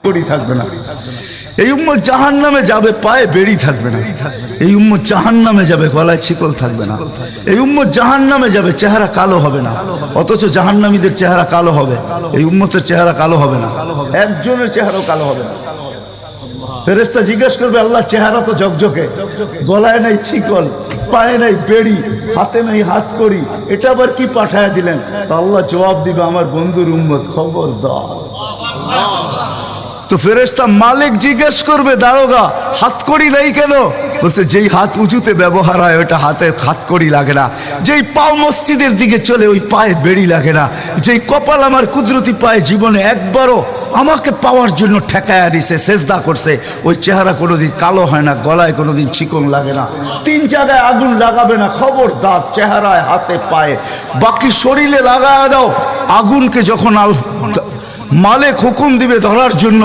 করি থাকবে না। এই উম্মত জাহান্নামে যাবে, পায়ে বেড়ি থাকবে না। এই উম্মত জাহান্নামে যাবে, গলায় শিকল থাকবে না। এই উম্মত জাহান্নামে যাবে, চেহারা কালো হবে না। অথচ জাহান্নামীদের চেহারা কালো হবে, এই উম্মতের চেহারা কালো হবে না। একজনের চেহারাও কালো হবে না। ফেরেশতা জিজ্ঞেস করবে, আল্লাহ চেহারা তো ঝকঝকে, গলায় নাই শিকল, পায়ে নাই বেড়ি, হাতে নাই হাত করি, এটা আবার কি পাঠায় দিলেন? তো আল্লাহ জবাব দিবে, আমার বন্ধুর উম্মত, খবরদার। তো ফেরেশতা মালিক জিজ্ঞেস করবে, দারোগা হাত কড়ি নাই কেন? বলছে, যেই হাত উঁচুতে ব্যবহার হয় ওটা হাতে হাত কড়ি লাগে না। যেই পাও মসজিদের দিকে চলে ওই পায়ে বেড়ি লাগে না। যেই কপাল আমার কুদরতি পায়ে জীবনে একবারও আমাকে পাওয়ার জন্য ঠেকায়া দিছে, সেজদা করছে, ওই চেহারা কোনোদিন কালো হয় না, গলায় কোনোদিন চিকন লাগে না, 3 জায়গায় আগুন লাগাবে না। খবরদার, চেহারায়, হাতে, পায়ে, বাকি শরীরে লাগায়া দাও। আগুনকে যখন মালিক হুকুম দিবে ধরার জন্য,